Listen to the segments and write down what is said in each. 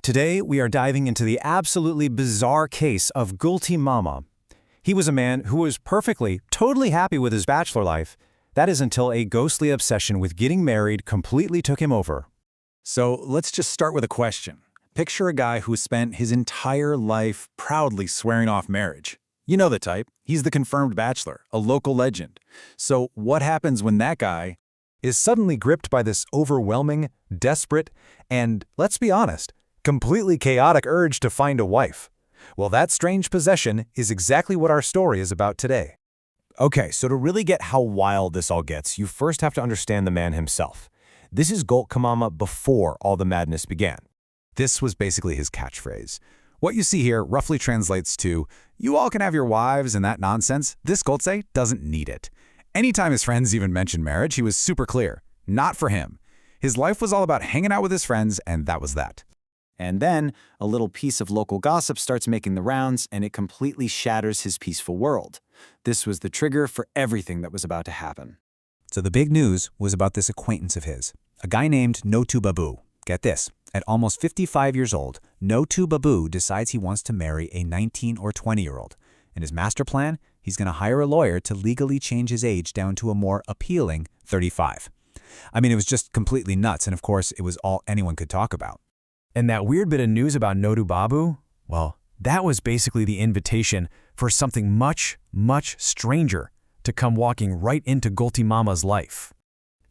Today, we are diving into the absolutely bizarre case of Gulte Mama. He was a man who was perfectly, totally happy with his bachelor life. That is until a ghostly obsession with getting married completely took him over. So let's just start with a question. Picture a guy who spent his entire life proudly swearing off marriage. You know the type. He's the confirmed bachelor, a local legend. So what happens when that guy Is suddenly gripped by this overwhelming, desperate, and, let's be honest, completely chaotic urge to find a wife? Well, that strange possession is exactly what our story is about today. Okay, so to really get how wild this all gets, you first have to understand the man himself. This is Gulte Mama before all the madness began. This was basically his catchphrase. What you see here roughly translates to, "You all can have your wives and that nonsense. This Gulte doesn't need it." Anytime his friends even mentioned marriage, he was super clear. Not for him. His life was all about hanging out with his friends, and that was that. And then, a little piece of local gossip starts making the rounds, and it completely shatters his peaceful world. This was the trigger for everything that was about to happen. So the big news was about this acquaintance of his, a guy named Notu Babu. Get this, at almost 55 years old, Notu Babu decides he wants to marry a 19 or 20-year-old. In his master plan, he's going to hire a lawyer to legally change his age down to a more appealing 35. I mean, it was just completely nuts, and of course, it was all anyone could talk about. And that weird bit of news about Notu Babu, well, that was basically the invitation for something much, much stranger to come walking right into Gulte Mama's life.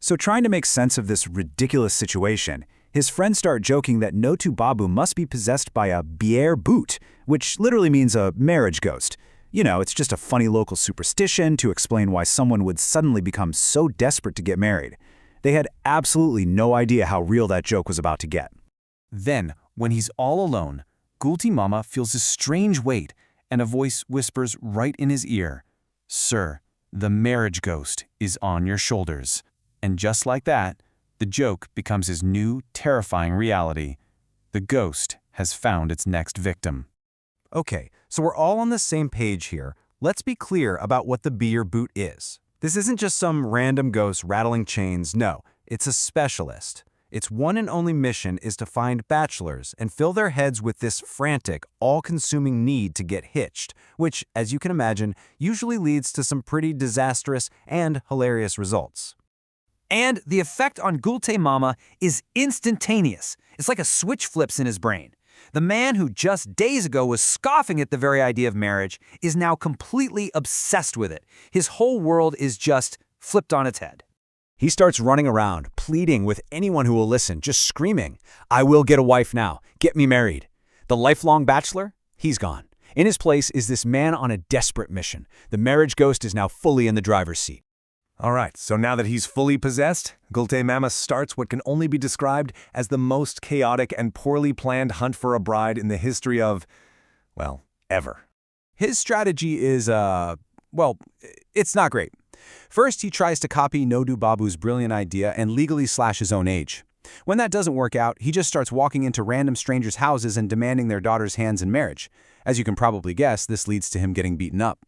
So trying to make sense of this ridiculous situation, his friends start joking that Notu Babu must be possessed by a bier boot, which literally means a marriage ghost. You know, it's just a funny local superstition to explain why someone would suddenly become so desperate to get married. They had absolutely no idea how real that joke was about to get. Then, when he's all alone, Gulte Mama feels a strange weight, and a voice whispers right in his ear, "Sir, the marriage ghost is on your shoulders." And just like that, the joke becomes his new, terrifying reality. The ghost has found its next victim. Okay, so we're all on the same page here. Let's be clear about what the bier boot is. This isn't just some random ghost rattling chains. No, it's a specialist. Its one and only mission is to find bachelors and fill their heads with this frantic, all-consuming need to get hitched, which, as you can imagine, usually leads to some pretty disastrous and hilarious results. And the effect on Gulte Mama is instantaneous. It's like a switch flips in his brain. The man who just days ago was scoffing at the very idea of marriage is now completely obsessed with it. His whole world is just flipped on its head. He starts running around, pleading with anyone who will listen, just screaming, "I will get a wife now. Get me married." The lifelong bachelor? He's gone. In his place is this man on a desperate mission. The marriage ghost is now fully in the driver's seat. All right, so now that he's fully possessed, Gulte Mama starts what can only be described as the most chaotic and poorly planned hunt for a bride in the history of, well, ever. His strategy is, well, it's not great. First, he tries to copy Notu Babu's brilliant idea and legally slash his own age. When that doesn't work out, he just starts walking into random strangers' houses and demanding their daughter's hands in marriage. As you can probably guess, this leads to him getting beaten up.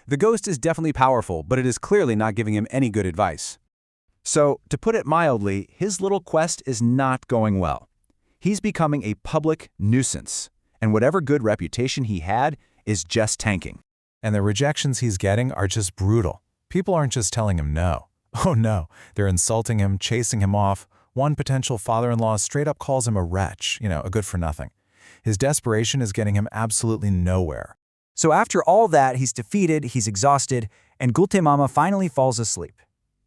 The ghost is definitely powerful, but it is clearly not giving him any good advice. So, to put it mildly, his little quest is not going well. He's becoming a public nuisance, and whatever good reputation he had is just tanking. And the rejections he's getting are just brutal. People aren't just telling him no. Oh no, they're insulting him, chasing him off. One potential father-in-law straight up calls him a wretch, a good-for-nothing. His desperation is getting him absolutely nowhere. So after all that, he's defeated, he's exhausted, and Gulte Mama finally falls asleep.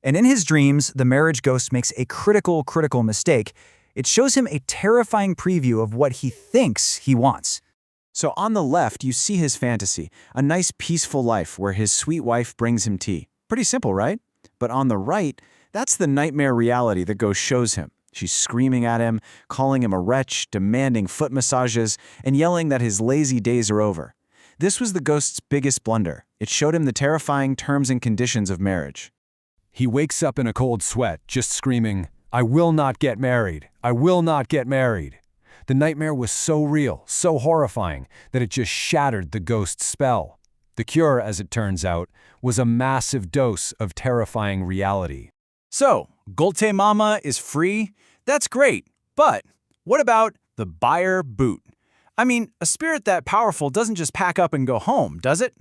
And in his dreams, the marriage ghost makes a critical mistake. It shows him a terrifying preview of what he thinks he wants. So on the left, you see his fantasy, a nice peaceful life where his sweet wife brings him tea. Pretty simple, right? But on the right, that's the nightmare reality the ghost shows him. She's screaming at him, calling him a wretch, demanding foot massages, and yelling that his lazy days are over. This was the ghost's biggest blunder. It showed him the terrifying terms and conditions of marriage. He wakes up in a cold sweat, just screaming, "I will not get married. I will not get married." The nightmare was so real, so horrifying, that it just shattered the ghost's spell. The cure, as it turns out, was a massive dose of terrifying reality. So, Gulte Mama is free? That's great. But what about The buyer boot. I mean, a spirit that powerful doesn't just pack up and go home, does it?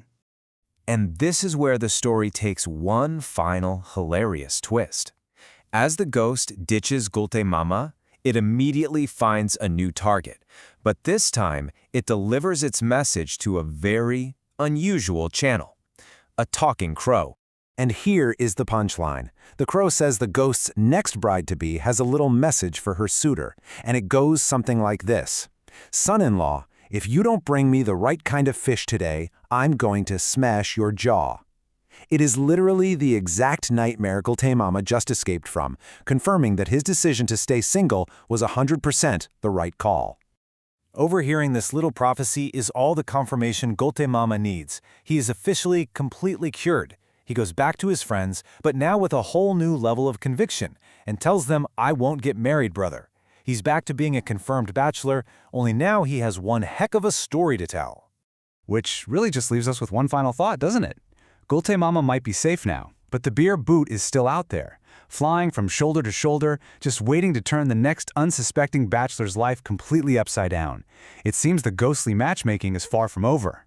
And this is where the story takes one final hilarious twist. As the ghost ditches Gulte Mama, it immediately finds a new target. But this time, it delivers its message to a very unusual channel. A talking crow. And here is the punchline. The crow says the ghost's next bride-to-be has a little message for her suitor, and it goes something like this. Son-in-law, if you don't bring me the right kind of fish today, I'm going to smash your jaw. It is literally the exact nightmare Gulte Mama just escaped from, confirming that his decision to stay single was 100% the right call. Overhearing this little prophecy is all the confirmation Gulte Mama needs. He is officially completely cured. He goes back to his friends, but now with a whole new level of conviction, and tells them, I won't get married, brother. He's back to being a confirmed bachelor, only now he has one heck of a story to tell. Which really just leaves us with one final thought, doesn't it? Gulte Mama might be safe now, but the beer boot is still out there, flying from shoulder to shoulder, just waiting to turn the next unsuspecting bachelor's life completely upside down. It seems the ghostly matchmaking is far from over.